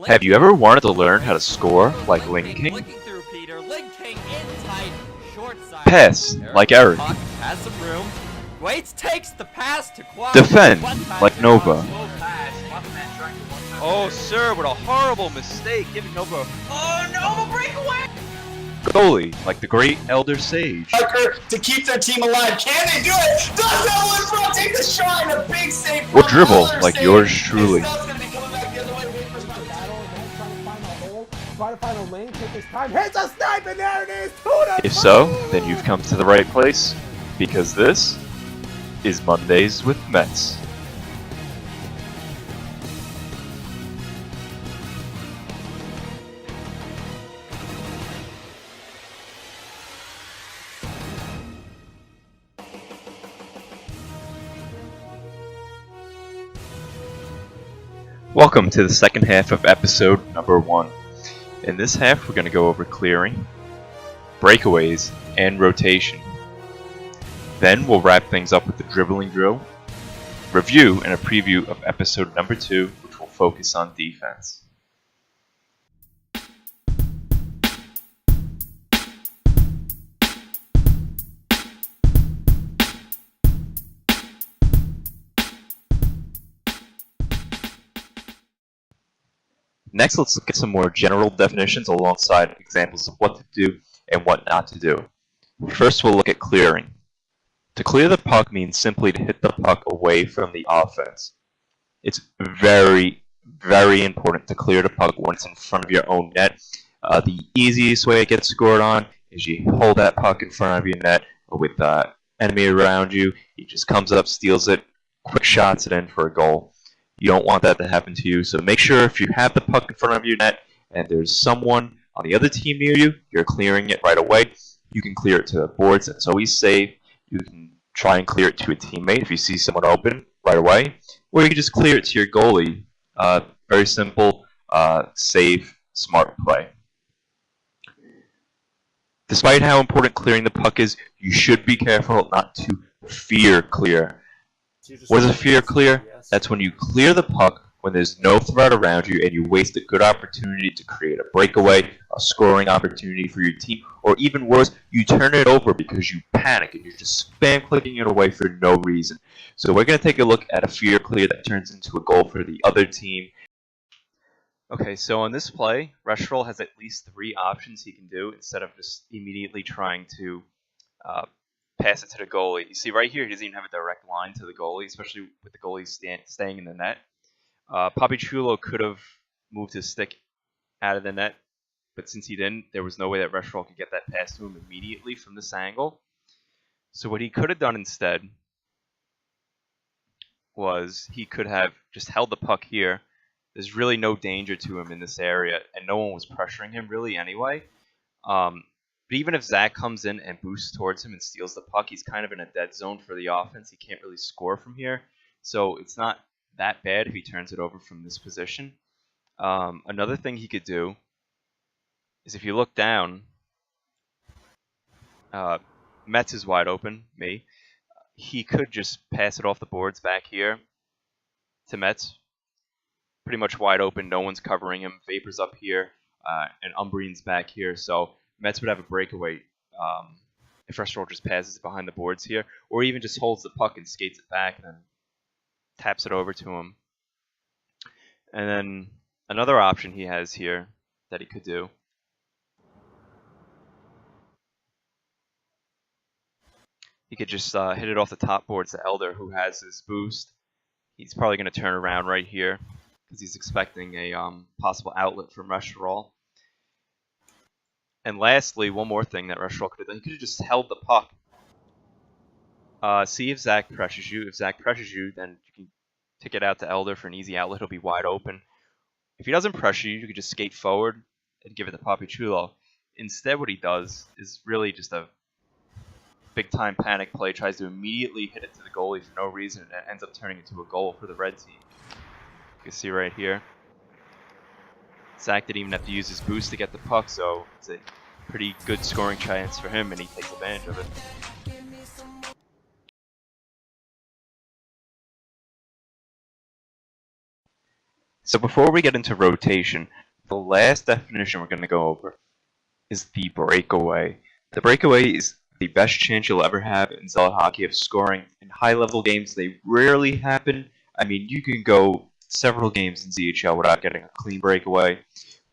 Have you ever wanted to learn how to score like Ling King? Pass like Eric. Has some room. Waits takes the pass to Kwame. Defend like Nova. Oh, sir, what a horrible mistake giving Nova. Oh, Nova breakaway! Goalie like the great Elder Sage. To keep their team alive. Can they do it? Does that one front take the shot and a big save? Or dribble like yours truly. Try to find a lane, take his time, hits a snipe, and there it is! If so, then you've come to the right place, because this is Mondays with Mets. Welcome to the second half of episode number 1. In this half, we're going to go over clearing, breakaways, and rotation. Then we'll wrap things up with the dribbling drill, review, and a preview of episode number 2, which will focus on defense. Next, let's look at some more general definitions alongside examples of what to do and what not to do. First, we'll look at clearing. To clear the puck means simply to hit the puck away from the offense. It's very, very important to clear the puck when it's in front of your own net. The easiest way it gets scored on is you hold that puck in front of your net with the enemy around you. He just comes up, steals it, quick shots it in for a goal. You don't want that to happen to you, so make sure if you have the puck in front of your net and there's someone on the other team near you, you're clearing it right away. You can clear it to the boards, it's always safe. You can try and clear it to a teammate if you see someone open right away, or you can just clear it to your goalie. Very simple, safe, smart play. Despite how important clearing the puck is, you should be careful not to fear clear. What is a fear clear? That's when you clear the puck when there's no threat around you and you waste a good opportunity to create a breakaway, a scoring opportunity for your team, or even worse, you turn it over because you panic and you're just spam clicking it away for no reason. So we're going to take a look at a fear clear that turns into a goal for the other team. Okay, so on this play, Reshiral has at least 3 options he can do instead of just immediately trying to pass it to the goalie. You see right here, he doesn't even have a direct line to the goalie, especially with the goalie staying in the net. Papichulo could have moved his stick out of the net, but since he didn't, there was no way that Reshiral could get that pass to him immediately from this angle. So what he could have done instead was he could have just held the puck here. There's really no danger to him in this area, and no one was pressuring him really anyway. But even if Zach comes in and boosts towards him and steals the puck, he's kind of in a dead zone for the offense. He can't really score from here. So it's not that bad if he turns it over from this position. Another thing he could do is if you look down, Metz is wide open, me. He could just pass it off the boards back here to Metz. Pretty much wide open, no one's covering him. Vapor's up here, and Umbrian's back here. So Metz would have a breakaway if Reshiral just passes it behind the boards here, or even just holds the puck and skates it back and then taps it over to him. And then another option he has here that he could do he could just hit it off the top boards to Elder, who has his boost. He's probably going to turn around right here because he's expecting a possible outlet from Reshiral. And lastly, one more thing that Reshiral could have done. He could have just held the puck. See if Zach pressures you. If Zach pressures you, then you can kick it out to Elder for an easy outlet. He'll be wide open. If he doesn't pressure you, you can just skate forward and give it to Papichulo. Instead, what he does is really just a big-time panic play. Tries to immediately hit it to the goalie for no reason, and it ends up turning into a goal for the red team. You can see right here. Zach didn't even have to use his boost to get the puck, so it's a pretty good scoring chance for him, and he takes advantage of it. So before we get into rotation, the last definition we're going to go over is the breakaway. The breakaway is the best chance you'll ever have in Zealot Hockey of scoring. In high-level games, they rarely happen. I mean, you can go several games in ZHL without getting a clean breakaway.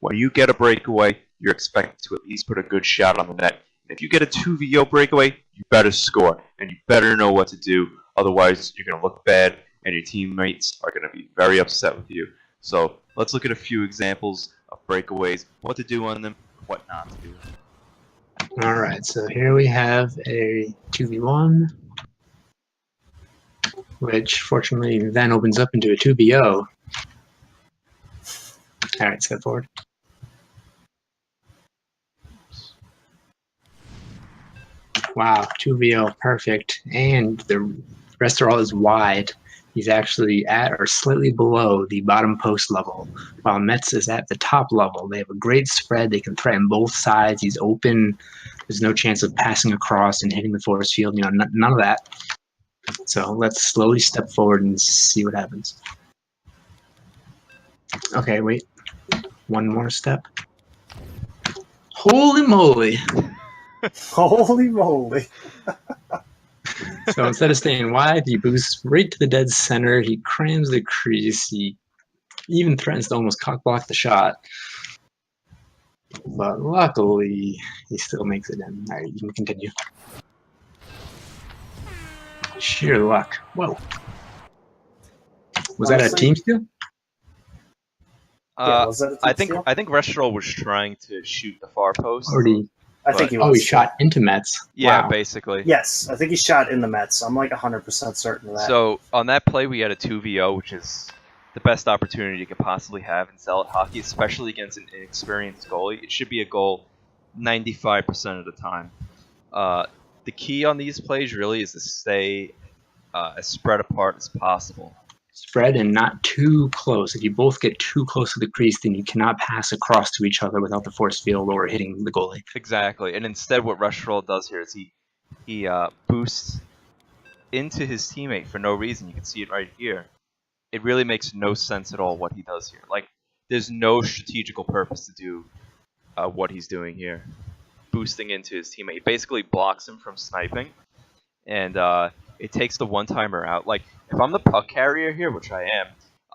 When you get a breakaway, you're expected to at least put a good shot on the net. And if you get a 2v0 breakaway, you better score, and you better know what to do. Otherwise, you're going to look bad, and your teammates are going to be very upset with you. So let's look at a few examples of breakaways, what to do on them, what not to do. Alright, so here we have a 2v1, which fortunately then opens up into a 2v0. Alright, step forward. Wow, 2v0, perfect. And the Restorol is wide. He's actually at or slightly below the bottom post level, while Metz is at the top level. They have a great spread. They can threaten both sides. He's open. There's no chance of passing across and hitting the force field. You know, none of that. So let's slowly step forward and see what happens. Okay, wait. One more step. Holy moly! Holy moly. So instead of staying wide, he boosts right to the dead center. He crams the crease. He even threatens to almost cock block the shot. But luckily, he still makes it in. All right, you can continue. Sheer luck. Whoa. Was that a team steal? Was that a I team think steal? Restorol was trying to shoot the far post. Or did he, I think he was. oh, he shot into Metz. Yeah, Wow. basically. Yes, I think he shot in the Mets. I'm like 100% certain of that. So on that play, we had a 2v0, which is the best opportunity you could possibly have in Zealot Hockey, especially against an inexperienced goalie. It should be a goal 95% of the time. The key on these plays really is to stay as spread apart as possible. Spread and not too close. If you both get too close to the crease, then you cannot pass across to each other without the force field or hitting the goalie. Exactly, and instead what Restorol does here is he boosts into his teammate for no reason. You can see it right here. It really makes no sense at all what he does here. Like, there's no strategical purpose to do what he's doing here. Boosting into his teammate. He basically blocks him from sniping, and it takes the one-timer out. Like, if I'm the puck carrier here, which I am,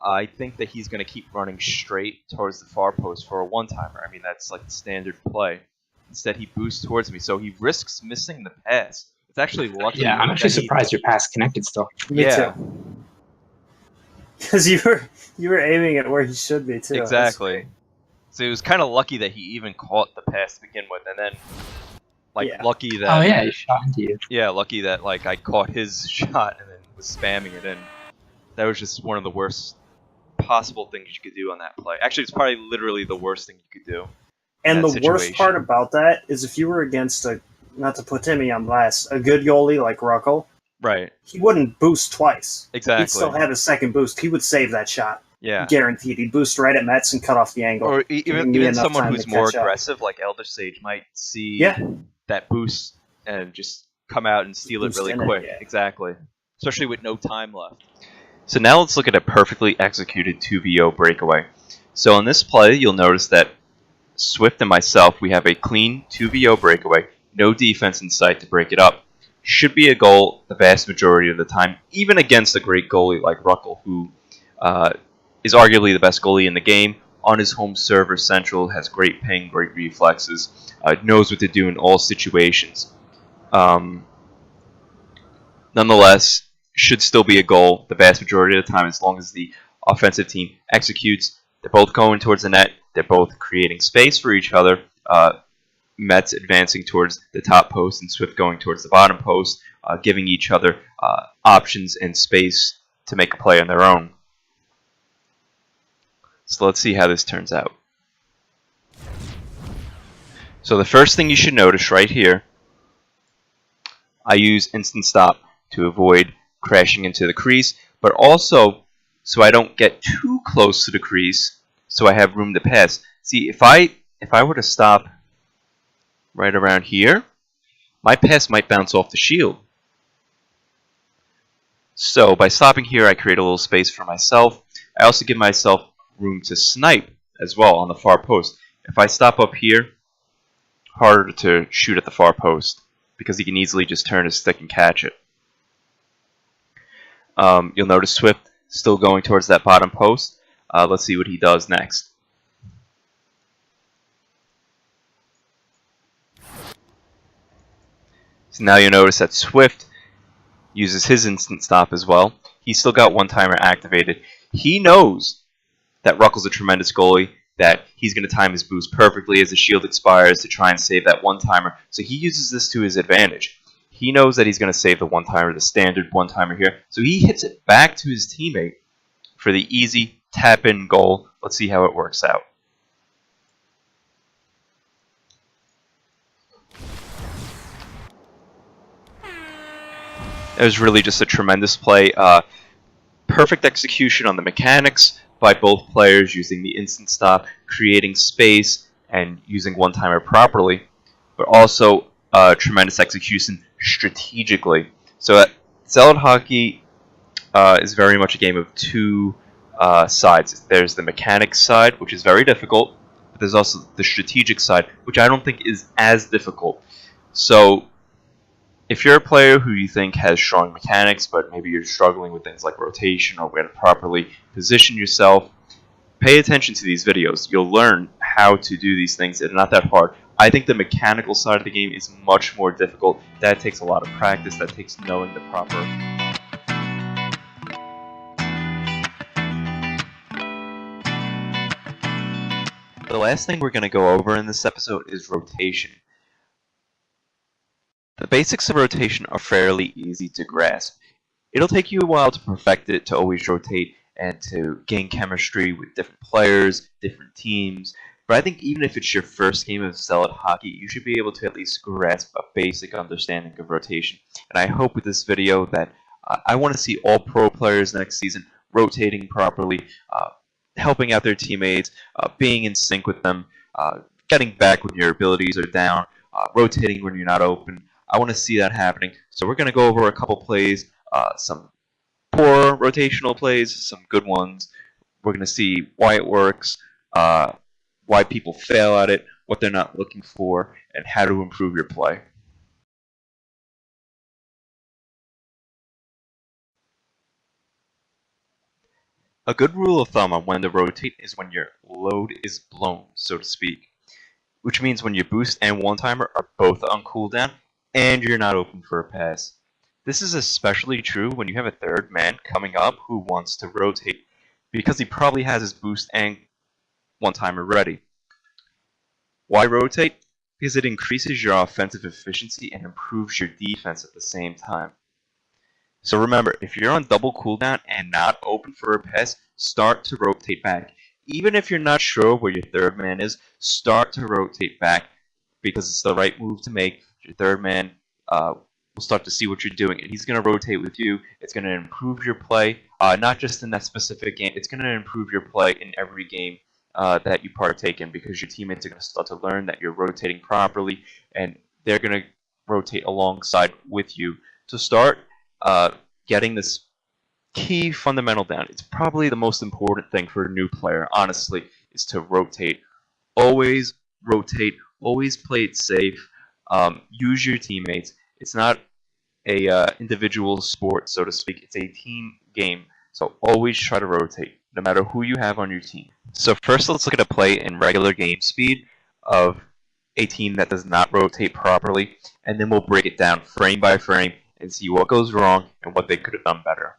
I think that he's going to keep running straight towards the far post for a one-timer. I mean, that's like the standard play. Instead, he boosts towards me, so he risks missing the pass. It's actually lucky. Yeah, I'm actually that he- surprised your pass connected still. Me yeah. too. Because you were aiming at where he should be too. Exactly. So it was kind of lucky that he even caught the pass to begin with, and then, like, Yeah. lucky that. Oh yeah, he shot into you. Yeah, lucky that like I caught his shot and then was spamming it in. That was just one of the worst possible things you could do on that play. Actually, it's probably literally the worst thing you could do. And that the worst situation. part about that is if you were against not to put Timmy on blast, a good goalie like Ruckel, Right. he wouldn't boost twice. Exactly. He'd still have a second boost. He would save that shot. Yeah. Guaranteed. He'd boost right at Metz and cut off the angle. Or giving me even enough someone time who's to more catch up. aggressive, like Elder Sage, might see Yeah. that boost and just come out and steal it Boost really in it, quick. yeah. Exactly. Especially with no time left. So now let's look at a perfectly executed 2v0 breakaway. So in this play, you'll notice that Swift and myself, we have a clean 2v0 breakaway, no defense in sight to break it up. Should be a goal the vast majority of the time, even against a great goalie like Ruckel, who is arguably the best goalie in the game. On his home server, Central, has great ping, great reflexes, knows what to do in all situations. Nonetheless, should still be a goal the vast majority of the time as long as the offensive team executes. They're both going towards the net. They're both creating space for each other. Metz advancing towards the top post and Swift going towards the bottom post, giving each other options and space to make a play on their own. So let's see how this turns out. So the first thing you should notice right here, I use instant stop to avoid crashing into the crease, but also so I don't get too close to the crease, so I have room to pass. See, if I were to stop right around here, my pass might bounce off the shield. So by stopping here, I create a little space for myself. I also give myself room to snipe as well on the far post. If I stop up here, harder to shoot at the far post because he can easily just turn his stick and catch it. You'll notice Swift still going towards that bottom post. Let's see what he does next. So now you'll notice that Swift uses his instant stop as well. He's still got one timer activated. He knows that Ruckle's a tremendous goalie, that he's going to time his boost perfectly as the shield expires to try and save that one timer. So he uses this to his advantage. He knows that he's going to save the one timer, the standard one timer here. So he hits it back to his teammate for the easy tap-in goal. Let's see how it works out. It was really just a tremendous play. Perfect execution on the mechanics by both players using the instant stop, creating space, and using one-timer properly, but also tremendous execution strategically. So Zealot Hockey is very much a game of two sides. There's the mechanics side, which is very difficult, but there's also the strategic side, which I don't think is as difficult. So if you're a player who you think has strong mechanics, but maybe you're struggling with things like rotation or where to properly position yourself, pay attention to these videos. You'll learn how to do these things. They're not that hard. I think the mechanical side of the game is much more difficult. That takes a lot of practice. That takes knowing the proper... The last thing we're going to go over in this episode is rotation. The basics of rotation are fairly easy to grasp. It'll take you a while to perfect it, to always rotate, and to gain chemistry with different players, different teams. But I think even if it's your first game of Zealot Hockey, you should be able to at least grasp a basic understanding of rotation. And I hope with this video that I want to see all pro players next season rotating properly, helping out their teammates, being in sync with them, getting back when your abilities are down, rotating when you're not open. I want to see that happening. So we're going to go over a couple plays, some poor rotational plays, some good ones. We're going to see why it works, why people fail at it, what they're not looking for, and how to improve your play. A good rule of thumb on when to rotate is when your load is blown, so to speak, which means when your boost and one-timer are both on cooldown and you're not open for a pass. This is especially true when you have a third man coming up who wants to rotate, because he probably has his boost and one-timer ready. Why rotate? Because it increases your offensive efficiency and improves your defense at the same time. So remember, if you're on double cooldown and not open for a pass, start to rotate back. Even if you're not sure where your third man is, start to rotate back, because it's the right move to make. Your third man will start to see what you're doing, and he's going to rotate with you. It's going to improve your play, not just in that specific game. It's going to improve your play in every game that you partake in, because your teammates are going to start to learn that you're rotating properly, and they're going to rotate alongside with you. So start getting this key fundamental down. It's probably the most important thing for a new player, honestly, is to rotate. Always rotate. Always play it safe. Use your teammates. It's not a individual sport, so to speak. It's a team game. So always try to rotate, no matter who you have on your team. So first, let's look at a play in regular game speed of a team that does not rotate properly, and then we'll break it down frame by frame and see what goes wrong and what they could have done better.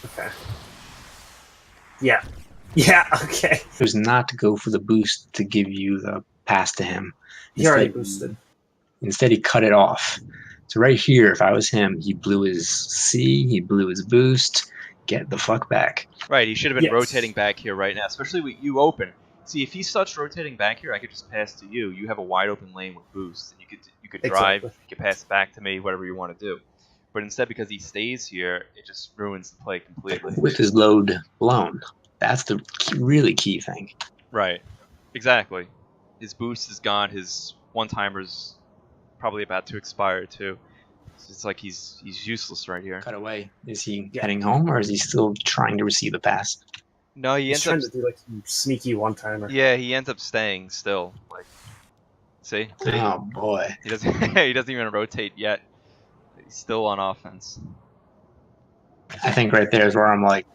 Okay. Yeah. Yeah, okay. Was not to go for the boost to give you the pass to him. He already boosted. Instead, he cut it off. So right here, if I was him, he blew his C, he blew his boost, get the fuck back. Right, he should have been Yes. rotating back here right now, especially with you open. See, if he starts rotating back here, I could just pass to you. You have a wide open lane with boost, and you could drive, Exactly. you could pass it back to me, whatever you want to do. But instead, because he stays here, it just ruins the play completely. With his load blown. That's the really key thing. Right, exactly. His boost is gone. His one-timer's probably about to expire too. It's like he's useless right here. Cut away. Is he heading home, or is he still trying to receive the pass? No, he He's ends trying up. to do like some sneaky one-timer. Yeah, he ends up staying still. Like, see, Oh boy. he doesn't. He doesn't even rotate yet. He's still on offense. I think right there is where I'm like,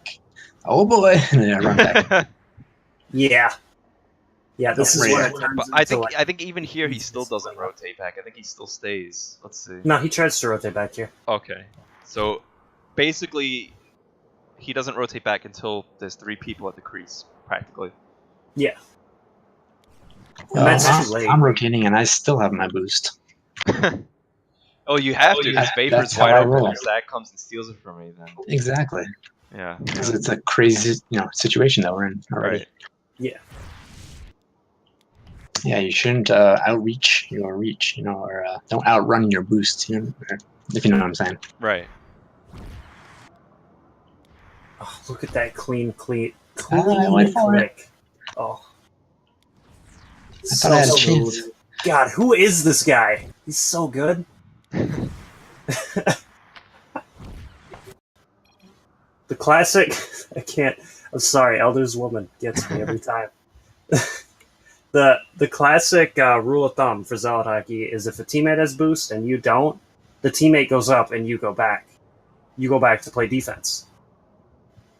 oh boy, and then I run back. Yeah. Yeah, this is Yeah. what it turns But into, I think even here he still doesn't rotate back. I think he still stays. Let's see. No, he tries to rotate back here. Okay, so basically, he doesn't rotate back until there's 3 people at the crease, practically. Yeah. Well, That's too late. I'm rotating, and I still have my boost. Oh, you have to, because That- Vapor's that's how wide I open. roll. And Zach comes and steals it from me. Then, Exactly. yeah, Because it's a crazy, situation that we're in already. right. Yeah. Yeah, you shouldn't outreach your reach, or don't outrun your boost, if you know what I'm saying. Right. Oh, look at that clean I went for it. click. Oh. I thought I had a smooth. chance. God, who is this guy? He's so good. The classic. I'm sorry. Elder's Woman gets me every time. The classic rule of thumb for Zealot hockey is if a teammate has boost and you don't, the teammate goes up and you go back. You go back to play defense.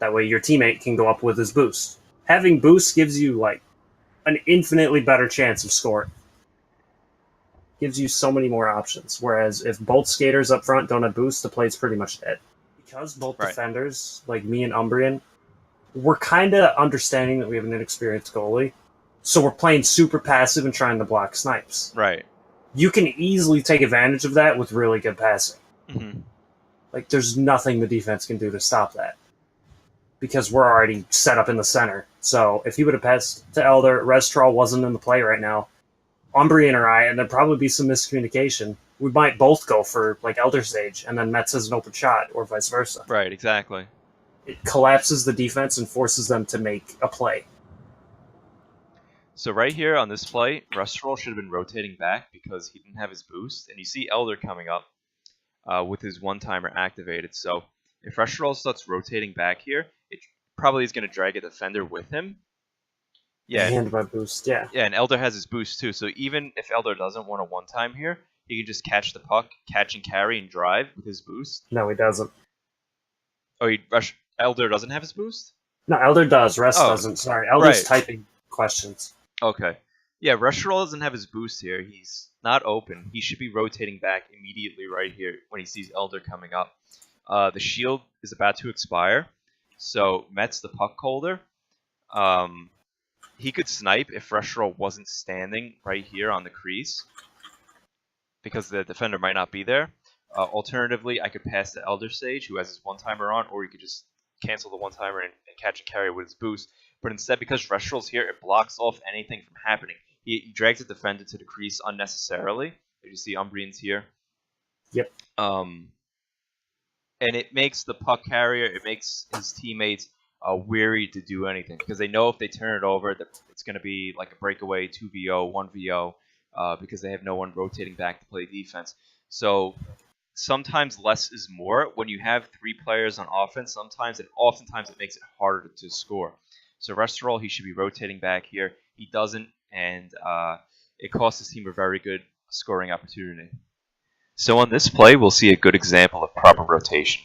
That way your teammate can go up with his boost. Having boost gives you like an infinitely better chance of scoring. Gives you so many more options. Whereas if both skaters up front don't have boost, the play's pretty much dead. Because both Right. defenders, like me and Umbrian, we're kind of understanding that we have an inexperienced goalie. So we're playing super passive and trying to block snipes. Right. You can easily take advantage of that with really good passing. Hmm. Like, there's nothing the defense can do to stop that. Because we're already set up in the center. So if he would have passed to Elder, Restral wasn't in the play right now, Umbrian or I, and there'd probably be some miscommunication. We might both go for, like, Elder stage, and then Mets has an open shot, or vice versa. Right. Exactly. It collapses the defense and forces them to make a play. So right here on this play, Restral should have been rotating back because he didn't have his boost, and you see Elder coming up with his one-timer activated. So if Restral starts rotating back here, it probably is going to drag a defender with him. Yeah, And my boost, yeah. yeah, and Elder has his boost too. So even if Elder doesn't want a one-time here, he can just catch the puck, catch and carry, and drive with his boost. No, he doesn't. Oh, Elder doesn't have his boost? No, Elder does. Rest Oh, doesn't. Sorry. Elder's right. typing questions. Okay. Yeah, Restral doesn't have his boost here. He's not open. He should be rotating back immediately right here when he sees Elder coming up. The shield is about to expire, so Mets the puck holder. He could snipe if Restral wasn't standing right here on the crease, because the defender might not be there. Alternatively, I could pass to Elder Sage, who has his one-timer on, or he could just cancel the one-timer and catch and carry with his boost. But instead, because Restral's here, it blocks off anything from happening. He drags the defender to the crease unnecessarily. As you see, Umbrian's here. Yep. And it makes the puck carrier, it makes his teammates weary to do anything, because they know if they turn it over, that it's going to be like a breakaway 2v0, 1v0, because they have no one rotating back to play defense. So sometimes less is more. When you have 3 players on offense, oftentimes it makes it harder to score. So Restral, he should be rotating back here. He doesn't, and it costs his team a very good scoring opportunity. So on this play, we'll see a good example of proper rotation.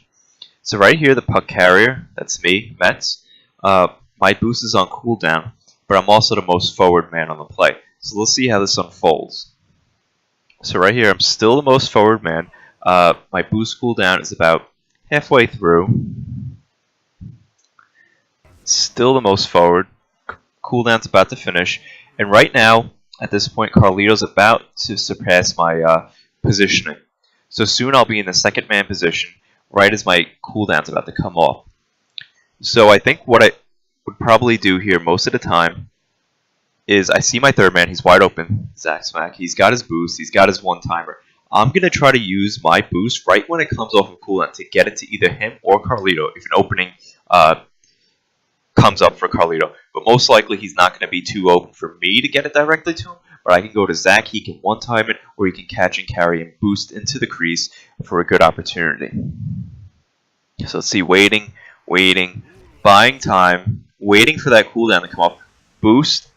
So right here, the puck carrier, that's me, Mets. My boost is on cooldown, but I'm also the most forward man on the play. So let's see how this unfolds. So right here, I'm still the most forward man. My boost cooldown is about halfway through. Still the most forward. Cooldown's about to finish. And right now, at this point, Carlito's about to surpass my positioning. So soon I'll be in the second man position, right as my cooldown's about to come off. So I think what I would probably do here most of the time is I see my third man, he's wide open, Zach Smack. He's got his boost, he's got his one-timer. I'm going to try to use my boost right when it comes off of cooldown to get it to either him or Carlito if an opening comes up for Carlito. But most likely he's not going to be too open for me to get it directly to him, But I can go to Zach, he can one-time it, or he can catch and carry and boost into the crease for a good opportunity. So let's see, waiting, buying time, waiting for that cooldown to come up, boost.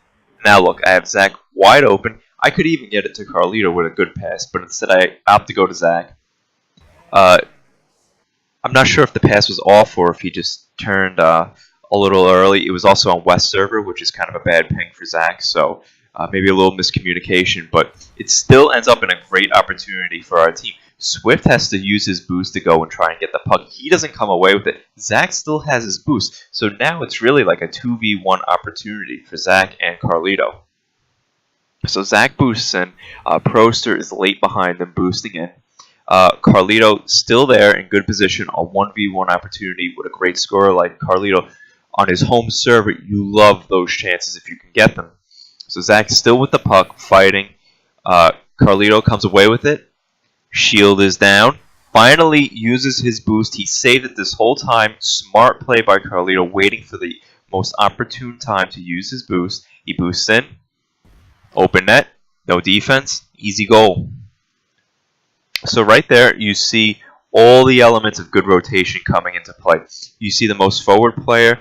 Now look, I have Zach wide open. I could even get it to Carlito with a good pass, but instead I opt to go to Zach. I'm not sure if the pass was off or if he just turned a little early. It was also on West server, which is kind of a bad ping for Zach, so maybe a little miscommunication, but it still ends up in a great opportunity for our team. Swift has to use his boost to go and try and get the puck. He doesn't come away with it. Zach still has his boost, so now it's really like a 2v1 opportunity for Zach and Carlito. So Zach boosts in, Proster is late behind them boosting in. Carlito still there in good position, a 1v1 opportunity with a great scorer like Carlito on his home server. You love those chances if you can get them. So Zach's still with the puck, fighting. Carlito comes away with it. Shield is down. Finally uses his boost. He saved it this whole time. Smart play by Carlito, waiting for the most opportune time to use his boost. He boosts in. Open net. No defense. Easy goal. So right there, you see all the elements of good rotation coming into play. You see the most forward player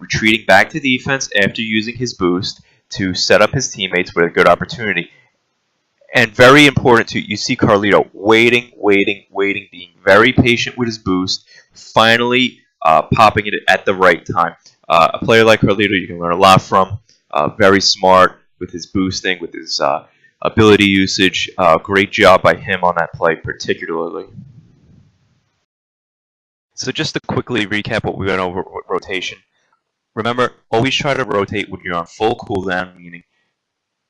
retreating back to defense after using his boost to set up his teammates with a good opportunity. And very important too, you see Carlito waiting, being very patient with his boost, finally popping it at the right time. A player like Carlito you can learn a lot from, very smart with his boosting, with his ability usage. Great job by him on that play particularly. So just to quickly recap what we went over with rotation. Remember, always try to rotate when you're on full cooldown, meaning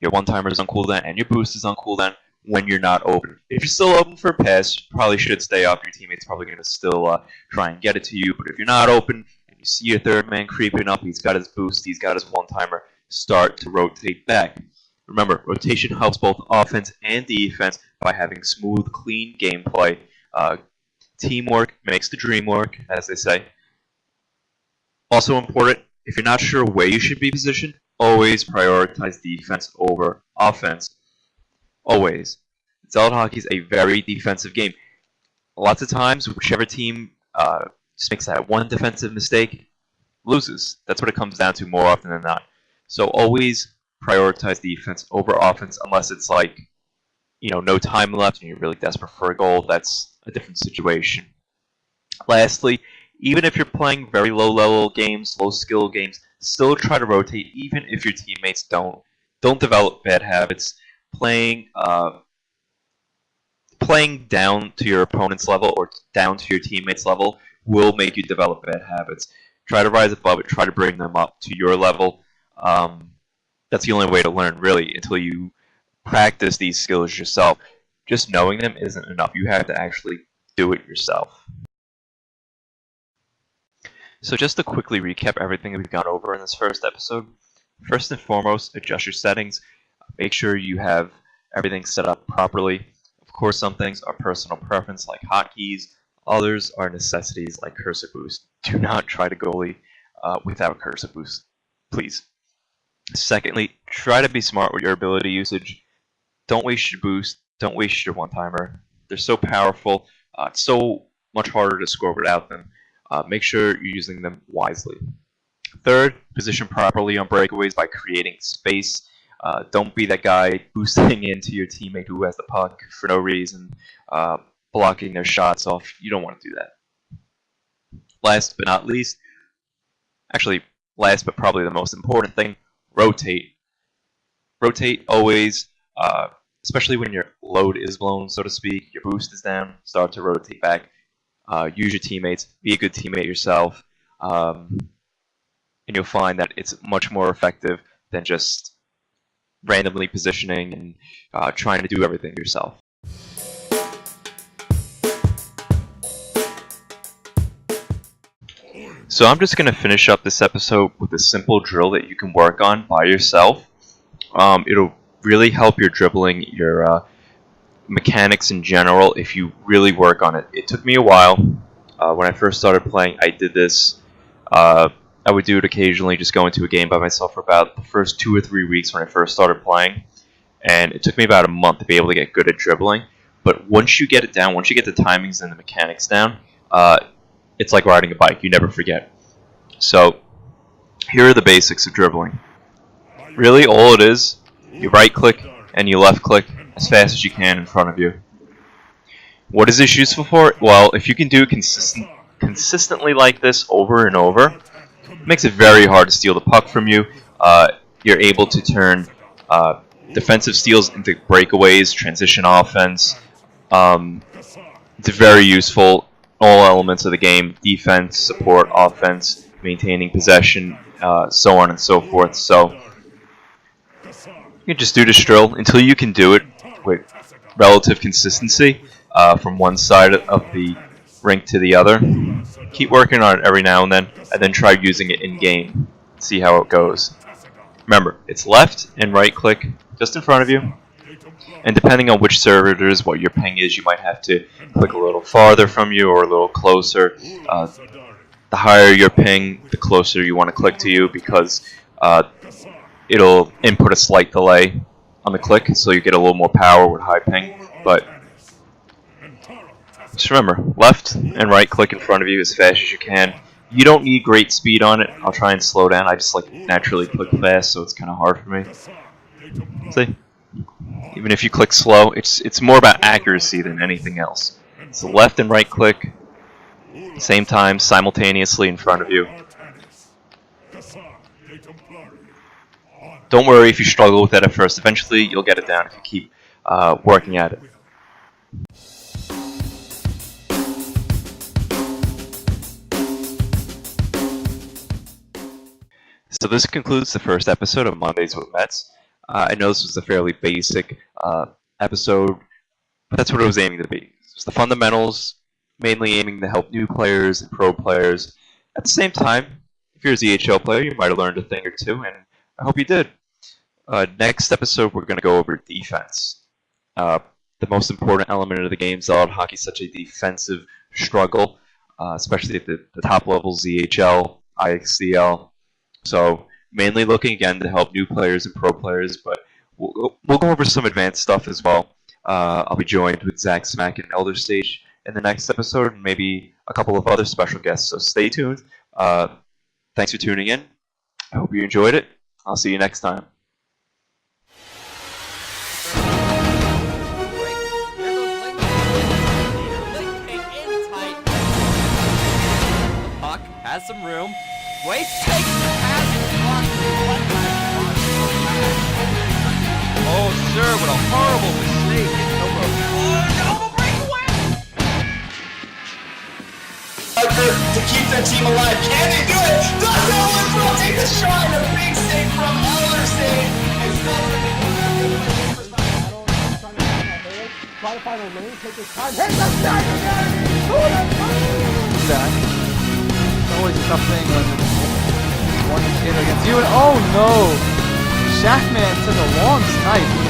your one-timer is on cooldown and your boost is on cooldown when you're not open. If you're still open for a pass, you probably should stay up. Your teammate's probably going to still try and get it to you. But if you're not open and you see your third man creeping up, he's got his boost, he's got his one-timer, start to rotate back. Remember, rotation helps both offense and defense by having smooth, clean gameplay. Teamwork makes the dream work, as they say. Also important, if you're not sure where you should be positioned, always prioritize defense over offense. Always. Zealot Hockey is a very defensive game. Lots of times, whichever team just makes that one defensive mistake, loses. That's what it comes down to more often than not. So always prioritize defense over offense, unless it's like, no time left and you're really desperate for a goal. That's a different situation. Lastly, even if you're playing very low-level games, low-skill games, still try to rotate, even if your teammates don't develop bad habits. Playing down to your opponent's level or down to your teammates' level will make you develop bad habits. Try to rise above it. Try to bring them up to your level. That's the only way to learn, really, until you practice these skills yourself. Just knowing them isn't enough. You have to actually do it yourself. So just to quickly recap everything that we've gone over in this first episode. First and foremost, adjust your settings. Make sure you have everything set up properly. Of course, some things are personal preference like hotkeys. Others are necessities like cursor boost. Do not try to goalie without cursor boost, please. Secondly, try to be smart with your ability usage. Don't waste your boost. Don't waste your one-timer. They're so powerful. It's so much harder to score without them. Make sure you're using them wisely. Third, position properly on breakaways by creating space. Don't be that guy boosting into your teammate who has the puck for no reason, blocking their shots off. You don't want to do that. Last but not least, actually last but probably the most important thing, rotate. Rotate always, especially when your load is blown, so to speak, your boost is down, start to rotate back. Use your teammates, be a good teammate yourself, and you'll find that it's much more effective than just randomly positioning and trying to do everything yourself. So I'm just going to finish up this episode with a simple drill that you can work on by yourself. It'll really help your dribbling, your mechanics in general, if you really work on it. It took me a while. When I first started playing, I did this. I would do it occasionally, just go into a game by myself for about the first 2 or 3 weeks when I first started playing. and it took me about a month to be able to get good at dribbling. But once you get it down, once you get the timings and the mechanics down, it's like riding a bike. You never forget. So here are the basics of dribbling. Really, all it is, you right-click and you left-click as fast as you can in front of you. What is this useful for? Well, if you can do it consistently like this over and over, it makes it very hard to steal the puck from you. You're able to turn defensive steals into breakaways, transition offense. It's very useful. All elements of the game: defense, support, offense, maintaining possession, so on and so forth. So you can just do this drill until you can do it with relative consistency from one side of the rink to the other. Keep working on it every now and then try using it in game. See how it goes. Remember, it's left and right click just in front of you. And depending on which server it is, what your ping is, you might have to click a little farther from you or a little closer. The higher your ping, the closer you want to click to you, because it'll input a slight delay on the click, so you get a little more power with high ping. But just remember, left and right click in front of you as fast as you can. You don't need great speed on it. I'll try and slow down. I just like naturally click fast, so it's kind of hard for me. See? Even if you click slow, it's more about accuracy than anything else. So left and right click, same time, simultaneously in front of you. Don't worry if you struggle with that at first. Eventually, you'll get it down if you keep working at it. So this concludes the first episode of Mondays with Mets. I know this was a fairly basic episode, but that's what it was aiming to be. It's the fundamentals, mainly aiming to help new players and pro players. At the same time, if you're a ZHL player, you might have learned a thing or two, and I hope you did. Next episode, we're going to go over defense. The most important element of the game. Zalot hockey is such a defensive struggle, especially at the top level, ZHL, IXDL. So mainly looking again to help new players and pro players, but we'll go over some advanced stuff as well. I'll be joined with Zach Smack and Elder Stage in the next episode, and maybe a couple of other special guests, so stay tuned. Thanks for tuning in. I hope you enjoyed it. I'll see you next time. Puck has some room. Wait, takes the pass. Oh, sir, what a horrible mistake. Double breakaway. To keep their team alive. Can they do it? Does Elder take the shot? A big save from Elder State. Try to find a lane, take his time. Hit the stack again! It's always a tough thing when one skater against you. And oh no! Shackman took a long snipe.